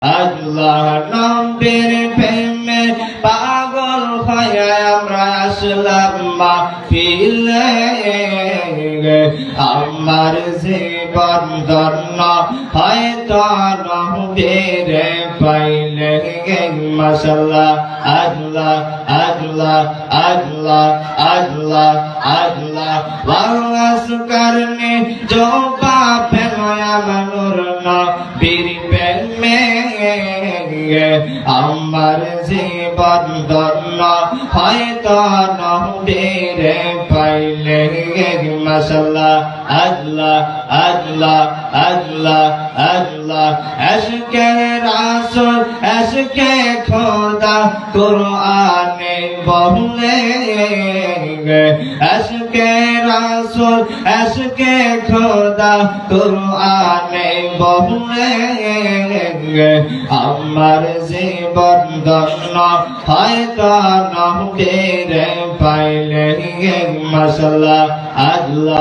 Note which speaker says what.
Speaker 1: আল্লাহ নবীর প্রেমে পাগল হয়ে আমরা আসলাম মাহফিলে আমার জীবন ধন্য হয়তো নবীর পাইলে মাশাআল্লাহ আল্লাহ আল্লাহ আল্লাহ আল্লাহ আল্লাহ ওয়াস করনে जो पाप नया मनोर नबीर प्रेमे আমার জীবন ধন্য হয়তো নবীর পাইলে মাশাআল্লাহ আল্লাহ আল্লাহ আল্লাহ আল্লাহ আশকে রাসূল আশকে খোদা কুরআনে বলে আশকে রাসূল আশকে খোদা কুরআনে বলে আমার জীবন ধন্য হয়তো নবীর পাইলে মাশাআল্লাহ আল্লাহ।